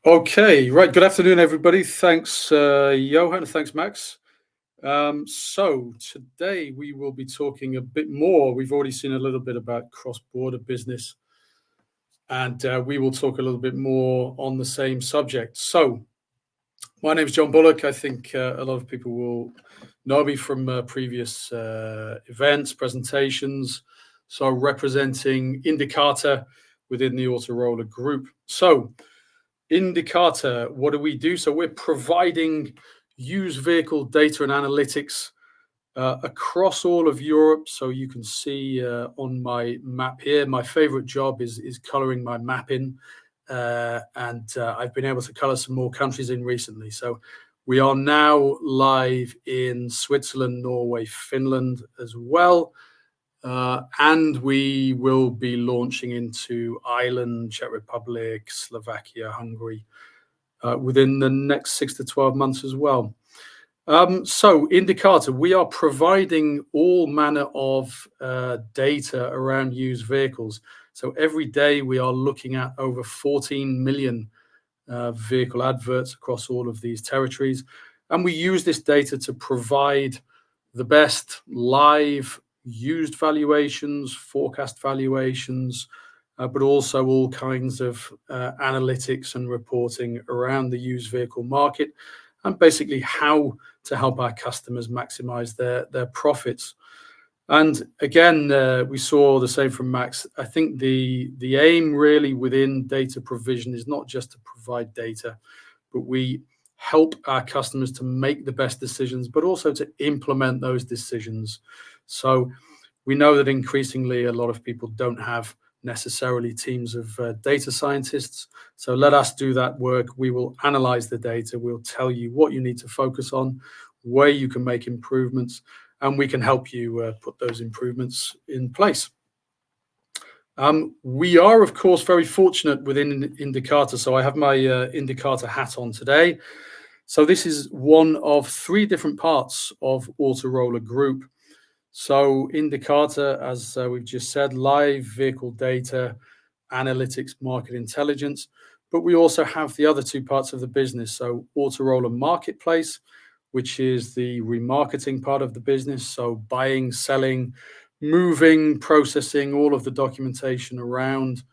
Okay, right. Good afternoon, everybody. Thanks, Johan. Thanks, Max. So today we will be talking a bit more. We've already seen a little bit about cross-border business, and we will talk a little bit more on the same subject. So my name is Jon Bulloch. I think a lot of people will know me from previous events, presentations. So representing Indicator within the Autorola group. So Indicator, what do we do? So we're providing used vehicle data and analytics across all of Europe. So you can see on my map here, my favorite job is coloring my map in. And I've been able to color some more countries in recently. So we are now live in Switzerland, Norway, Finland as well. And we will be launching into Ireland, Czech Republic, Slovakia, Hungary within the next 6 to 12 months as well. So Indicator, we are providing all manner of data around used vehicles. So every day we are looking at over 14 million vehicle adverts across all of these territories. And we use this data to provide the best live used valuations, forecast valuations, but also all kinds of analytics and reporting around the used vehicle market, and basically how to help our customers maximize their profits. And again, we saw the same from Max. I think the aim really within data provision is not just to provide data, but we help our customers to make the best decisions, but also to implement those decisions. So we know that increasingly a lot of people don't have necessarily teams of data scientists. So let us do that work. We will analyze the data. We'll tell you what you need to focus on, where you can make improvements, and we can help you put those improvements in place. We are, of course, very fortunate within Indicator. So I have my Indicator hat on today. So this is one of three different parts of Autorola Group. So Indicator, as we've just said, live vehicle data, analytics, market intelligence. But we also have the other two parts of the business. So Autorola Marketplace, which is the remarketing part of the business. So buying, selling, moving, processing, all of the documentation around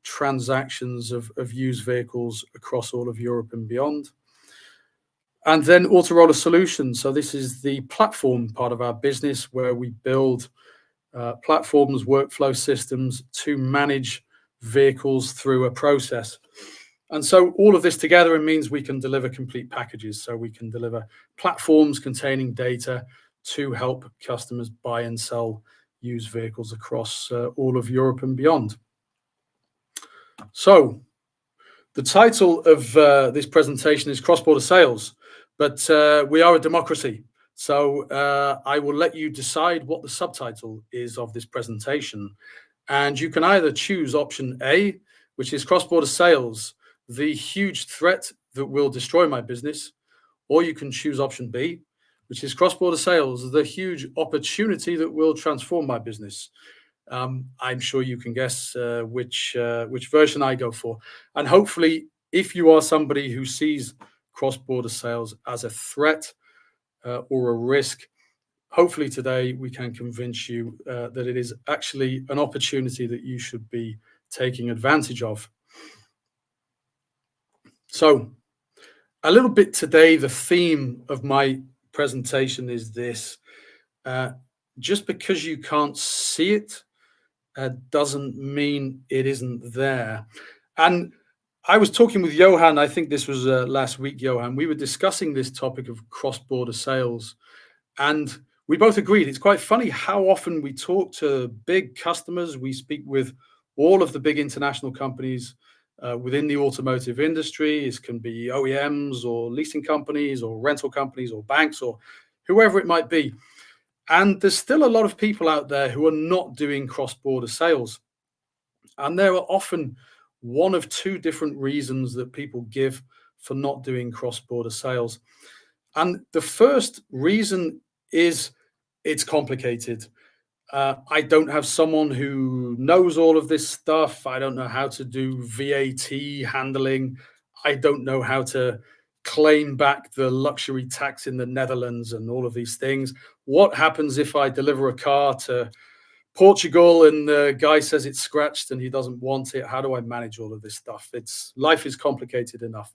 transactions of used vehicles across all of Europe and beyond. And then Autorola Solutions. So this is the platform part of our business where we build platforms, workflow systems to manage vehicles through a process. And so all of this together means we can deliver complete packages. So we can deliver platforms containing data to help customers buy and sell used vehicles across all of Europe and beyond. So the title of this presentation is Cross-Border Sales, but we are a democracy. So I will let you decide what the subtitle is of this presentation. And you can either choose option A, which is cross-border sales, the huge threat that will destroy my business, or you can choose option B, which is cross-border sales, the huge opportunity that will transform my business. I'm sure you can guess which version I go for. And hopefully, if you are somebody who sees cross-border sales as a threat or a risk, hopefully today we can convince you that it is actually an opportunity that you should be taking advantage of. So a little bit today, the theme of my presentation is this. Just because you can't see it doesn't mean it isn't there. And I was talking with Johan, I think this was last week, Johan. We were discussing this topic of cross-border sales. And we both agreed it's quite funny how often we talk to big customers. We speak with all of the big international companies within the automotive industry. It can be OEMs or leasing companies or rental companies or banks or whoever it might be. And there's still a lot of people out there who are not doing cross-border sales. And there are often one of two different reasons that people give for not doing cross-border sales. And the first reason is it's complicated. I don't have someone who knows all of this stuff. I don't know how to do VAT handling. I don't know how to claim back the luxury tax in the Netherlands and all of these things. What happens if I deliver a car to Portugal and the guy says it's scratched and he doesn't want it? How do I manage all of this stuff? Life is complicated enough.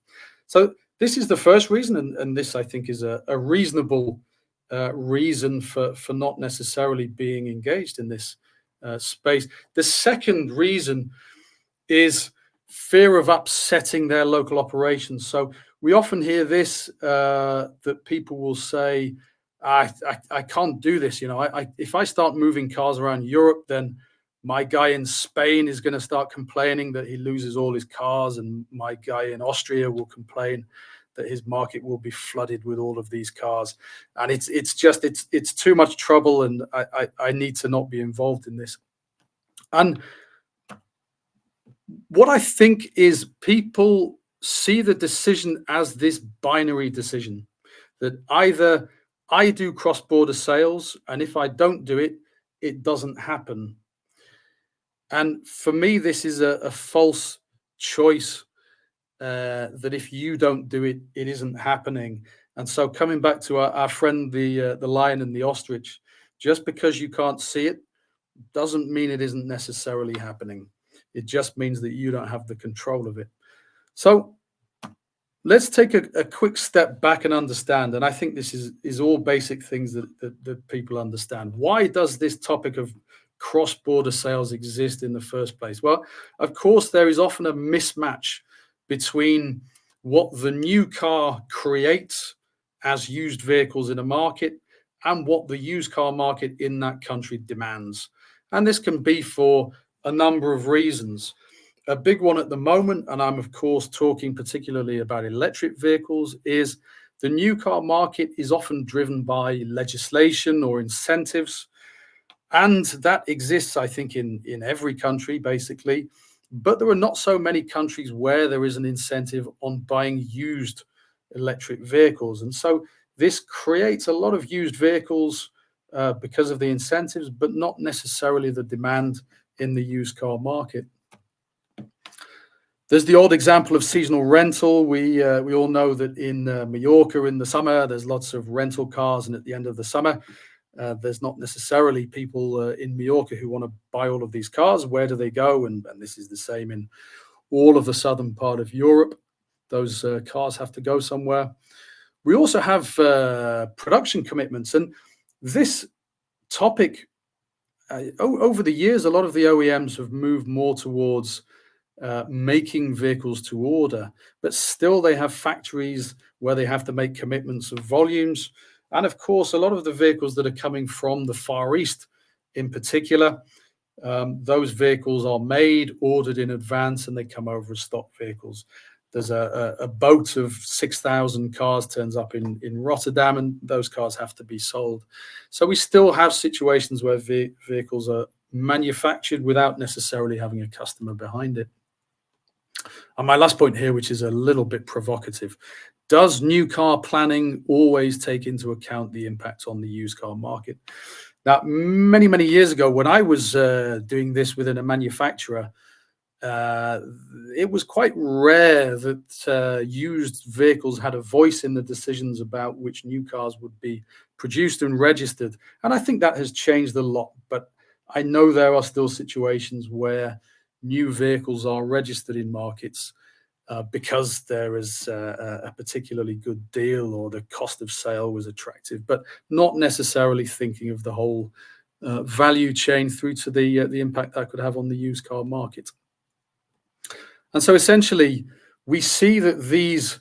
So this is the first reason, and this I think is a reasonable reason for not necessarily being engaged in this space. The second reason is fear of upsetting their local operations. So we often hear this that people will say, I can't do this. If I start moving cars around Europe, then my guy in Spain is going to start complaining that he loses all his cars, and my guy in Austria will complain that his market will be flooded with all of these cars. And it's too much trouble, and I need to not be involved in this. And what I think is people see the decision as this binary decision, that either I do cross-border sales, and if I don't do it, it doesn't happen. And for me, this is a false choice, that if you don't do it, it isn't happening. And so coming back to our friend, the lion and the ostrich, just because you can't see it doesn't mean it isn't necessarily happening. It just means that you don't have the control of it. So let's take a quick step back and understand, and I think this is all basic things that people understand. Why does this topic of cross-border sales exist in the first place? Well, of course, there is often a mismatch between what the new car creates as used vehicles in a market and what the used car market in that country demands. And this can be for a number of reasons. A big one at the moment, and I'm of course talking particularly about electric vehicles, is the new car market is often driven by legislation or incentives. And that exists, I think, in every country, basically. But there are not so many countries where there is an incentive on buying used electric vehicles. And so this creates a lot of used vehicles because of the incentives, but not necessarily the demand in the used car market. There's the old example of seasonal rental. We all know that in Mallorca in the summer, there's lots of rental cars, and at the end of the summer, there's not necessarily people in Mallorca who want to buy all of these cars. Where do they go? And this is the same in all of the southern part of Europe. Those cars have to go somewhere. We also have production commitments, and this topic, over the years, a lot of the OEMs have moved more towards making vehicles to order, but still they have factories where they have to make commitments of volumes. And of course, a lot of the vehicles that are coming from the Far East in particular, those vehicles are made, ordered in advance, and they come over as stock vehicles. There's a boat of 6,000 cars turns up in Rotterdam, and those cars have to be sold. So we still have situations where vehicles are manufactured without necessarily having a customer behind it. And my last point here, which is a little bit provocative, does new car planning always take into account the impact on the used car market? Now, many, many years ago, when I was doing this within a manufacturer, it was quite rare that used vehicles had a voice in the decisions about which new cars would be produced and registered. And I think that has changed a lot. But I know there are still situations where new vehicles are registered in markets because there is a particularly good deal or the cost of sale was attractive, but not necessarily thinking of the whole value chain through to the impact that could have on the used car market. And so essentially, we see that these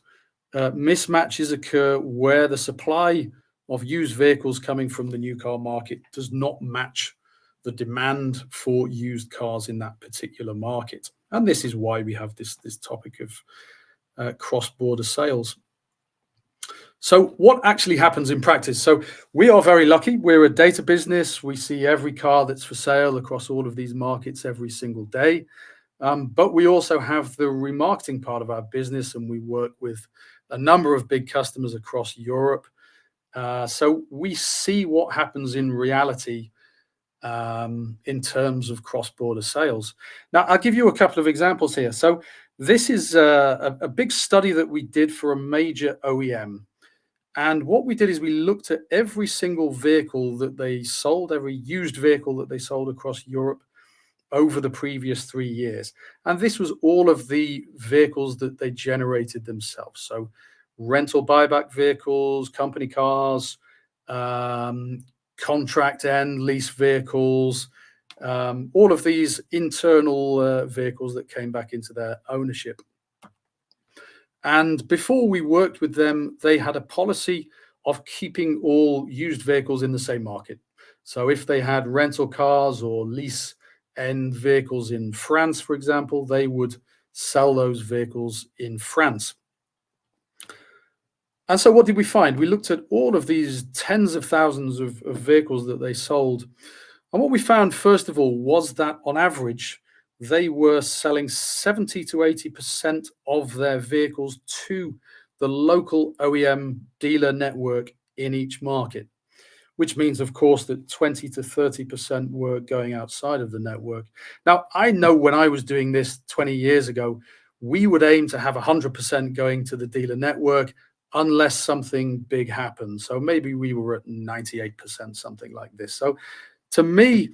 mismatches occur where the supply of used vehicles coming from the new car market does not match the demand for used cars in that particular market. And this is why we have this topic of cross-border sales. So what actually happens in practice? So we are very lucky. We're a data business. We see every car that's for sale across all of these markets every single day. But we also have the remarketing part of our business, and we work with a number of big customers across Europe. So we see what happens in reality in terms of cross-border sales. Now, I'll give you a couple of examples here. So this is a big study that we did for a major OEM. And what we did is we looked at every single vehicle that they sold, every used vehicle that they sold across Europe over the previous 3 years. And this was all of the vehicles that they generated themselves. So rental buyback vehicles, company cars, contract and lease vehicles, all of these internal vehicles that came back into their ownership. And before we worked with them, they had a policy of keeping all used vehicles in the same market. So if they had rental cars or lease end vehicles in France, for example, they would sell those vehicles in France. And so what did we find? We looked at all of these tens of thousands of vehicles that they sold. And what we found, first of all, was that on average, they were selling 70 to 80% of their vehicles to the local OEM dealer network in each market, which means, of course, that 20 to 30% were going outside of the network. Now, I know when I was doing this 20 years ago, we would aim to have 100% going to the dealer network unless something big happened. So maybe we were at 98%, something like this. So to me,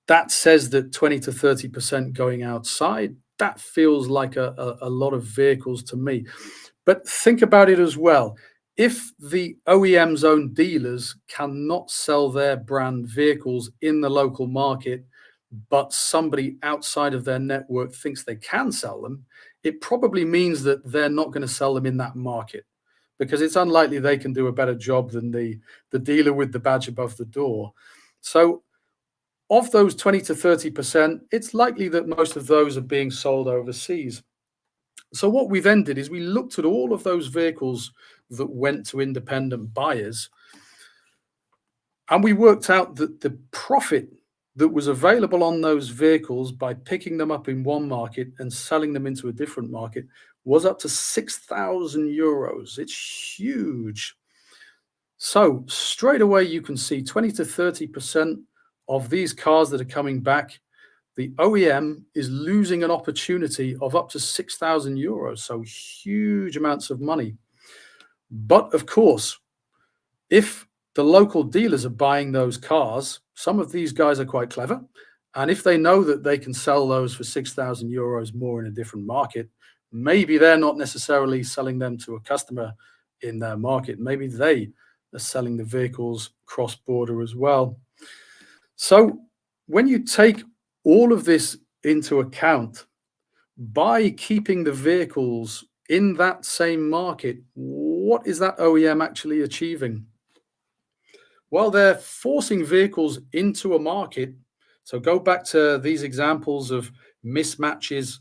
that says that 20 to 30% going outside, that feels like a lot of vehicles to me. But think about it as well. If the OEM's own dealers cannot sell their brand vehicles in the local market, but somebody outside of their network thinks they can sell them, it probably means that they're not going to sell them in that market, because it's unlikely they can do a better job than the dealer with the badge above the door. So of those 20 to 30%, it's likely that most of those are being sold overseas. So what we then did is we looked at all of those vehicles that went to independent buyers, and we worked out that the profit that was available on those vehicles by picking them up in one market and selling them into a different market was up to 6,000 euros. It's huge. So straight away, you can see 20 to 30% of these cars that are coming back, the OEM is losing an opportunity of up to 6,000 euros. So huge amounts of money. But of course, if the local dealers are buying those cars, some of these guys are quite clever. And if they know that they can sell those for 6,000 euros more in a different market, maybe they're not necessarily selling them to a customer in their market. Maybe they are selling the vehicles cross-border as well. So when you take all of this into account, by keeping the vehicles in that same market, what is that OEM actually achieving? Well, they're forcing vehicles into a market. So go back to these examples of mismatches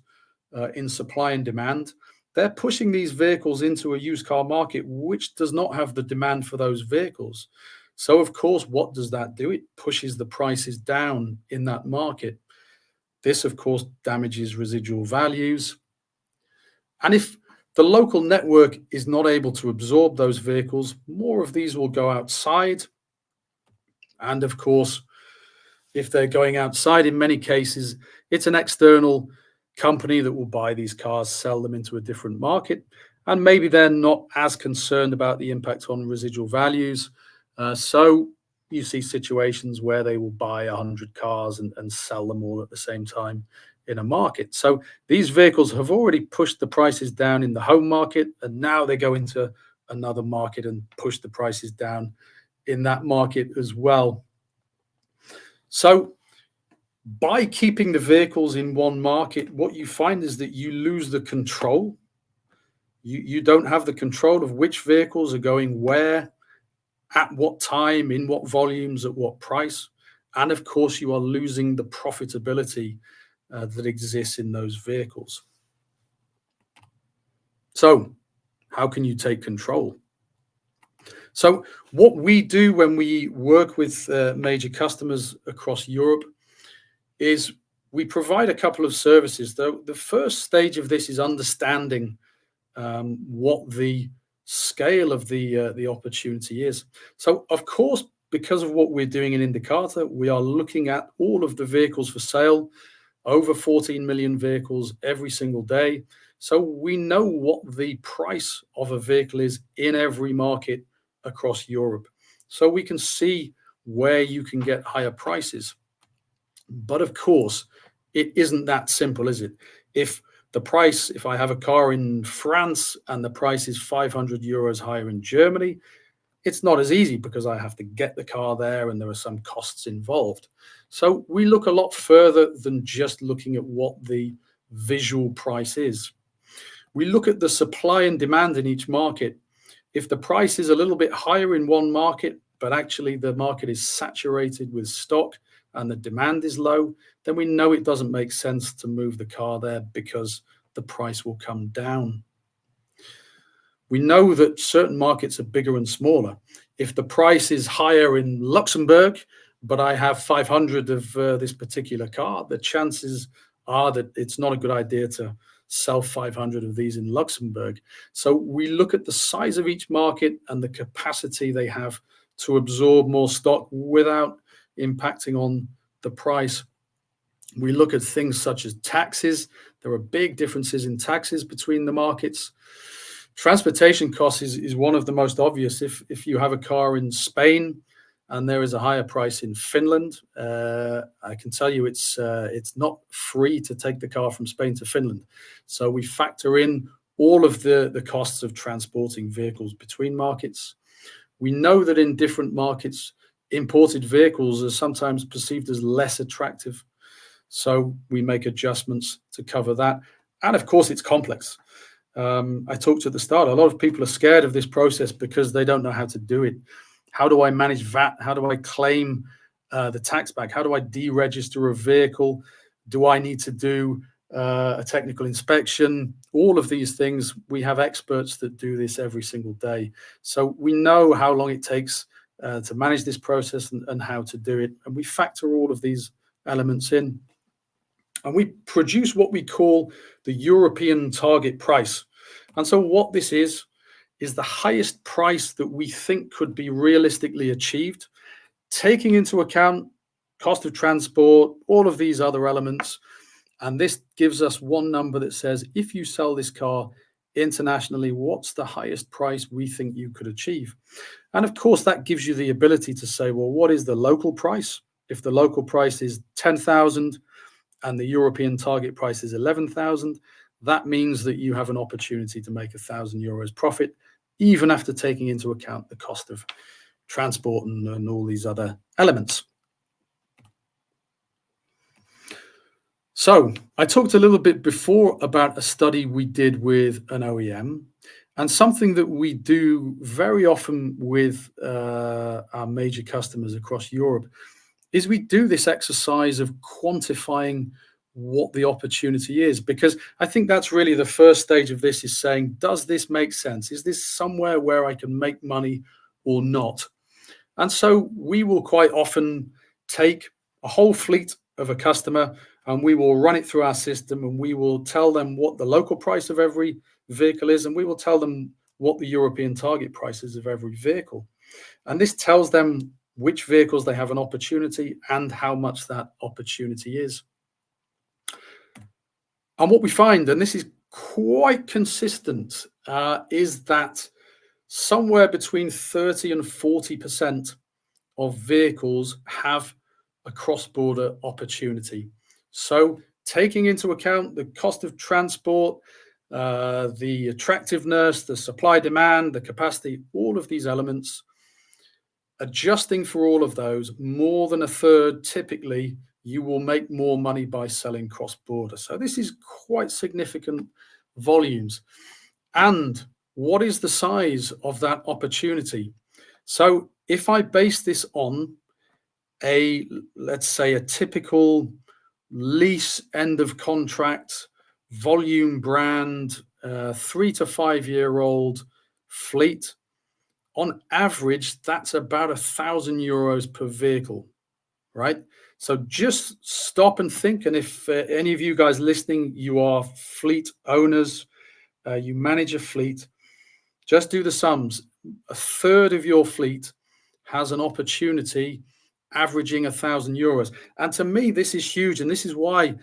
in supply and demand. They're pushing these vehicles into a used car market, which does not have the demand for those vehicles. So, of course, what does that do? It pushes the prices down in that market. This, of course, damages residual values. And if the local network is not able to absorb those vehicles, more of these will go outside. And of course, if they're going outside, in many cases, it's an external company that will buy these cars, sell them into a different market. And maybe they're not as concerned about the impact on residual values. So you see situations where they will buy 100 cars and sell them all at the same time in a market. So these vehicles have already pushed the prices down in the home market, and now they go into another market and push the prices down in that market as well. So by keeping the vehicles in one market, what you find is that you lose the control. You don't have the control of which vehicles are going where, at what time, in what volumes, at what price. And of course, you are losing the profitability that exists in those vehicles. So how can you take control? So what we do when we work with major customers across Europe is we provide a couple of services. The first stage of this is understanding what the scale of the opportunity is. So, of course, because of what we're doing in Indicator, we are looking at all of the vehicles for sale, over 14 million vehicles every single day. So we know what the price of a vehicle is in every market across Europe. So we can see where you can get higher prices. But of course, it isn't that simple, is it? If I have a car in France and the price is 500 euros higher in Germany, it's not as easy because I have to get the car there and there are some costs involved. So we look a lot further than just looking at what the visual price is. We look at the supply and demand in each market. If the price is a little bit higher in one market, but actually the market is saturated with stock and the demand is low, then we know it doesn't make sense to move the car there because the price will come down. We know that certain markets are bigger and smaller. If the price is higher in Luxembourg, but I have 500 of this particular car, the chances are that it's not a good idea to sell 500 of these in Luxembourg. So we look at the size of each market and the capacity they have to absorb more stock without impacting on the price. We look at things such as taxes. There are big differences in taxes between the markets. Transportation costs is one of the most obvious. If you have a car in Spain and there is a higher price in Finland, I can tell you it's not free to take the car from Spain to Finland. So we factor in all of the costs of transporting vehicles between markets. We know that in different markets, imported vehicles are sometimes perceived as less attractive. So we make adjustments to cover that. And of course, it's complex. I talked at the start, a lot of people are scared of this process because they don't know how to do it. How do I manage VAT? How do I claim the tax back? How do I deregister a vehicle? Do I need to do a technical inspection? All of these things, we have experts that do this every single day. So we know how long it takes to manage this process and how to do it. And we factor all of these elements in. And we produce what we call the European target price. And so what this is the highest price that we think could be realistically achieved, taking into account cost of transport, all of these other elements. And this gives us one number that says, if you sell this car internationally, what's the highest price we think you could achieve? And of course, that gives you the ability to say, well, what is the local price? If the local price is 10,000, and the European target price is 11,000, that means that you have an opportunity to make €1,000 profit, even after taking into account the cost of transport and all these other elements. So I talked a little bit before about a study we did with an OEM, and something that we do very often with our major customers across Europe is we do this exercise of quantifying what the opportunity is, because I think that's really the first stage of this, is saying, does this make sense? Is this somewhere where I can make money or not? And so we will quite often take a whole fleet of a customer and we will run it through our system, and we will tell them what the local price of every vehicle is, and we will tell them what the European target price is of every vehicle. And this tells them which vehicles they have an opportunity and how much that opportunity is. And what we find, and this is quite consistent, is that somewhere between 30 and 40% of vehicles have a cross-border opportunity. So taking into account the cost of transport, the attractiveness, the supply demand, the capacity, all of these elements, adjusting for all of those, more than a third, typically, you will make more money by selling cross-border. So this is quite significant volumes. And what is the size of that opportunity? So if I base this on let's say a typical lease end of contract, volume brand, 3 to 5 year old fleet, on average, that's about €1,000 per vehicle, right? So just stop and think. And if any of you guys listening, you are fleet owners, you manage a fleet, just do the sums. A third of your fleet has an opportunity averaging €1,000. And to me, this is huge. And this is why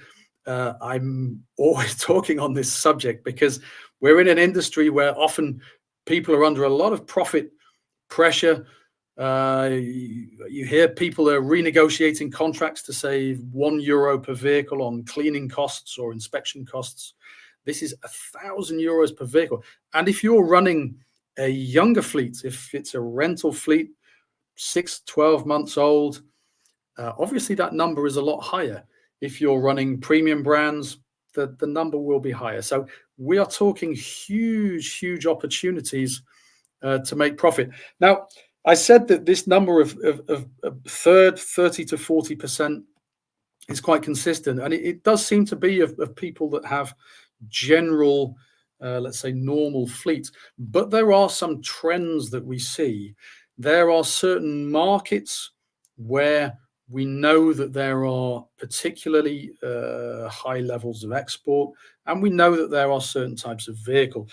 I'm always talking on this subject, because we're in an industry where often people are under a lot of profit pressure. You hear people are renegotiating contracts to save €1 per vehicle on cleaning costs or inspection costs. This is €1,000 per vehicle. And if you're running a younger fleet, if it's a rental fleet, 6-12 months old, obviously that number is a lot higher. If you're running premium brands, the number will be higher. So we are talking huge opportunities to make profit. Now, I said that this number of 30 to 40% is quite consistent, and it does seem to be of people that have general, let's say, normal fleets. But there are some trends that we see. There are certain markets where we know that there are particularly high levels of export, and we know that there are certain types of vehicle.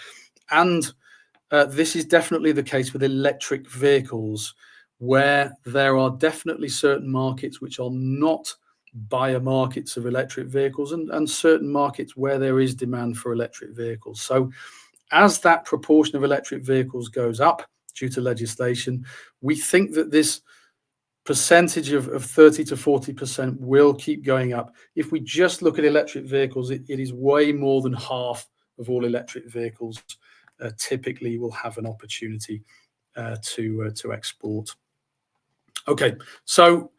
And this is definitely the case with electric vehicles, where there are definitely certain markets which are not buyer markets of electric vehicles, and certain markets where there is demand for electric vehicles. So as that proportion of electric vehicles goes up due to legislation, we think that this percentage of 30 to 40% will keep going up. If we just look at electric vehicles, it is way more than half of all electric vehicles typically will have an opportunity to export. Okay, so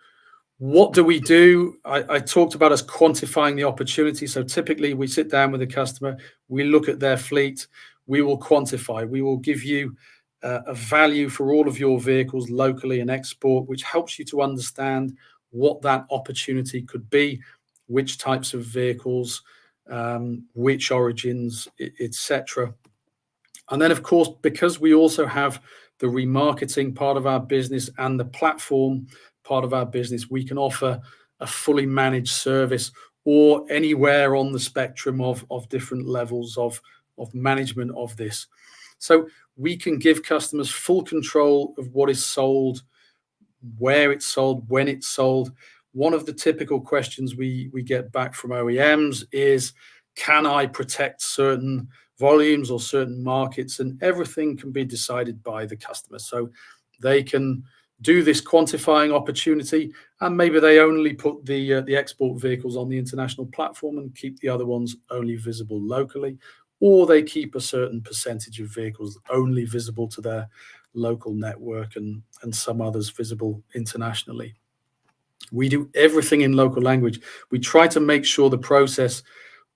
what do we do? I talked about us quantifying the opportunity. So typically we sit down with a customer, we look at their fleet, we will quantify, we will give you a value for all of your vehicles locally and export, which helps you to understand what that opportunity could be, which types of vehicles, which origins, etc. And then, of course, because we also have the remarketing part of our business and the platform part of our business, we can offer a fully managed service, or anywhere on the spectrum of different levels of management of this. So we can give customers full control of what is sold, where it's sold, when it's sold. One of the typical questions we get back from OEMs is, can I protect certain volumes or certain markets? And everything can be decided by the customer. So they can do this quantifying opportunity, and maybe they only put the export vehicles on the international platform and keep the other ones only visible locally, or they keep a certain percentage of vehicles only visible to their local network and some others visible internationally. We do everything in local language. We try to make sure the process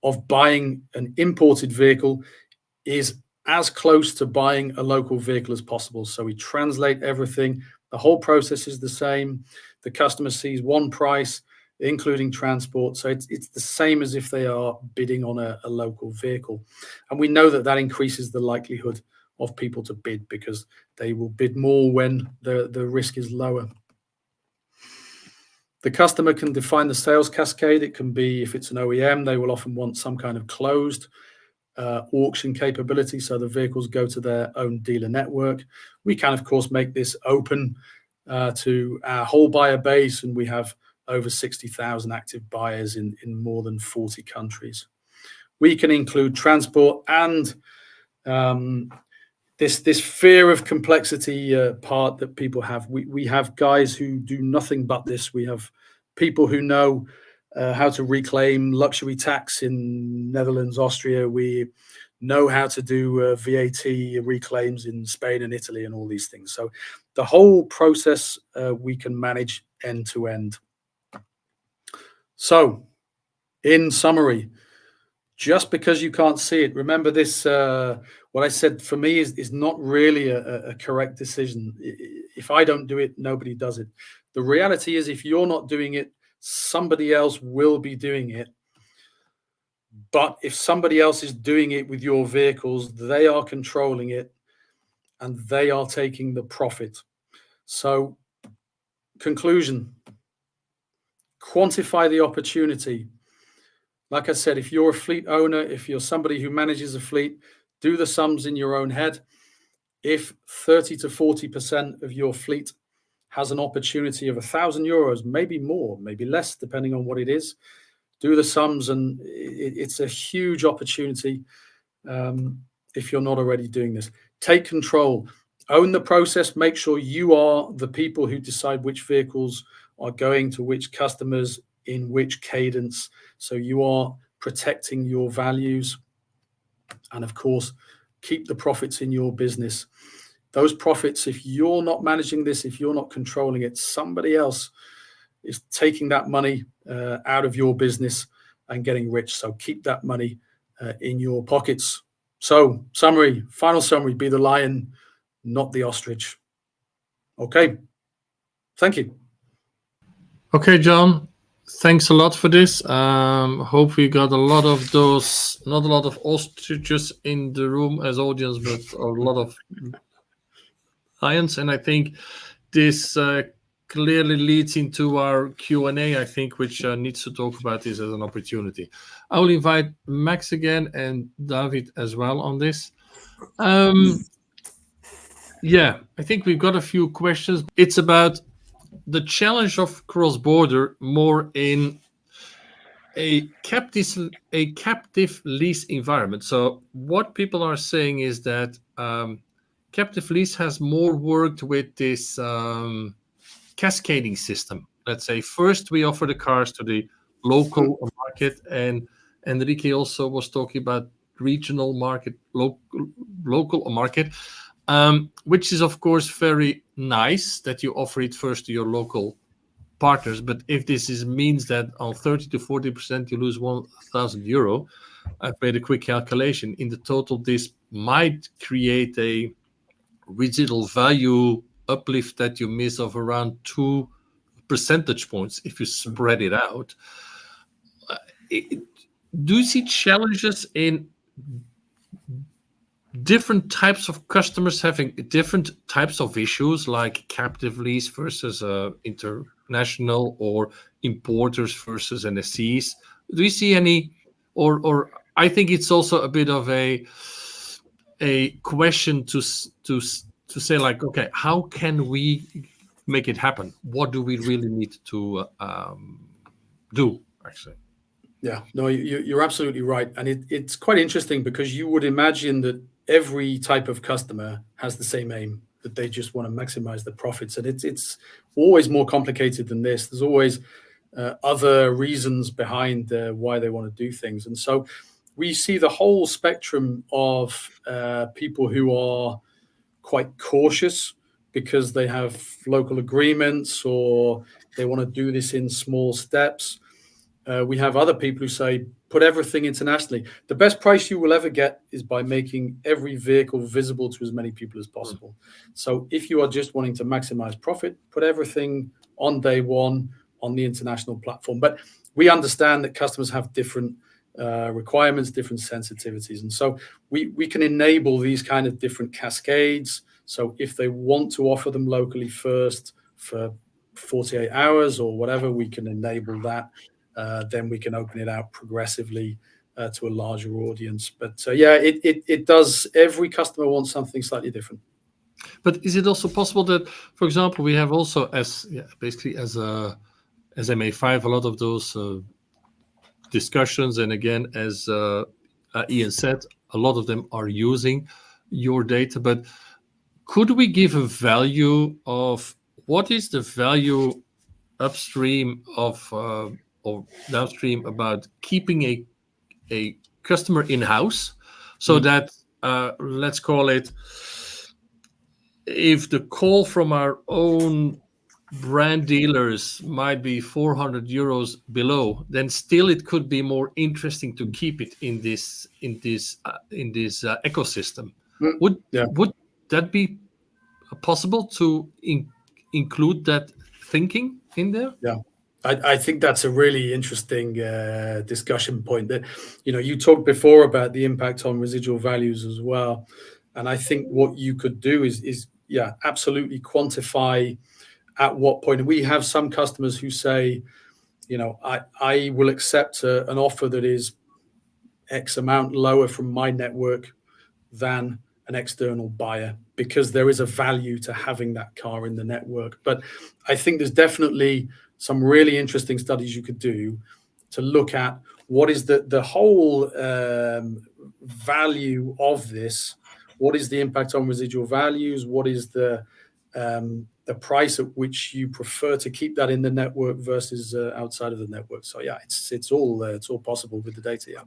of buying an imported vehicle is as close to buying a local vehicle as possible. So we translate everything. The whole process is the same. The customer sees one price, including transport. So it's the same as if they are bidding on a local vehicle. And we know that that increases the likelihood of people to bid, because they will bid more when the risk is lower. The customer can define the sales cascade. It can be, if it's an OEM, they will often want some kind of closed auction capability, so the vehicles go to their own dealer network. We can, of course, make this open to our whole buyer base, and we have over 60,000 active buyers in more than 40 countries. We can include transport and this fear of complexity part that people have. We have guys who do nothing but this. We have people who know how to reclaim luxury tax in Netherlands, Austria. We know how to do VAT reclaims in Spain and Italy and all these things. So the whole process we can manage end to end. So in summary, just because you can't see it, remember this, what I said for me is not really a correct decision. If I don't do it, nobody does it. The reality is, if you're not doing it, somebody else will be doing it. But if somebody else is doing it with your vehicles, they are controlling it and they are taking the profit. So, conclusion, quantify the opportunity. Like I said, if you're a fleet owner, if you're somebody who manages a fleet, do the sums in your own head. If 30 to 40% of your fleet has an opportunity of €1,000, maybe more, maybe less, depending on what it is. Do the sums, and it's a huge opportunity if you're not already doing this. Take control, own the process, make sure you are the people who decide which vehicles are going to which customers in which cadence. So you are protecting your values. And of course, keep the profits in your business. Those profits, if you're not managing this, if you're not controlling it, somebody else is taking that money out of your business and getting rich. So keep that money in your pockets. So final summary, be the lion, not the ostrich. Okay. Thank you. Okay, Jon, thanks a lot for this. Hope we got a lot of those, not a lot of ostriches in the room as audience, but a lot of lions. And I think this clearly leads into our Q&A, I think, which needs to talk about this as an opportunity. I will invite Max again and David as well on this. Yeah, I think we've got a few questions. It's about the challenge of cross-border more in a captive lease environment. So what people are saying is that captive lease has more worked with this cascading system. Let's say first we offer the cars to the local market, and Enrique also was talking about regional market, local market, which is of course very nice that you offer it first to your local partners. But if this means that on 30 to 40% you lose €1,000, I've made a quick calculation. In the total, this might create a residual value uplift that you miss of around 2 percentage points if you spread it out. Do you see challenges in different types of customers having different types of issues, like captive lease versus international, or importers versus NSCs? Do you see any, or I think it's also a bit of a question to say, like, okay, how can we make it happen? What do we really need to do, actually? Yeah, no, you're absolutely right. And it's quite interesting, because you would imagine that every type of customer has the same aim, that they just want to maximize the profits. And it's always more complicated than this. There's always other reasons behind why they want to do things. And so we see the whole spectrum of people who are quite cautious because they have local agreements, or they want to do this in small steps. We have other people who say, put everything internationally. The best price you will ever get is by making every vehicle visible to as many people as possible. So if you are just wanting to maximize profit, put everything on day one on the international platform. But we understand that customers have different requirements, different sensitivities. And so we can enable these kind of different cascades. So if they want to offer them locally first for 48 hours or whatever, we can enable that. Then we can open it out progressively to a larger audience. But yeah, it does. Every customer wants something slightly different. But is it also possible that, for example, we have also basically as MA5 a lot of those discussions, and again, as Ian said, a lot of them are using your data. But could we give a value of what is the value upstream or downstream about keeping a customer in-house, so that let's call it, if the call from our own brand dealers might be €400 below, then still it could be more interesting to keep it in this ecosystem. Would that be possible to include that thinking in there? Yeah, I think that's a really interesting discussion point. That you talked before about the impact on residual values as well, and I think what you could do is absolutely quantify at what point. We have some customers who say, I will accept an offer that is X amount lower from my network than an external buyer, because there is a value to having that car in the network. But I think there's definitely some really interesting studies you could do to look at what is the whole value of this. What is the impact on residual values? What is the price at which you prefer to keep that in the network versus outside of the network? So yeah, it's all possible with the data. Yeah.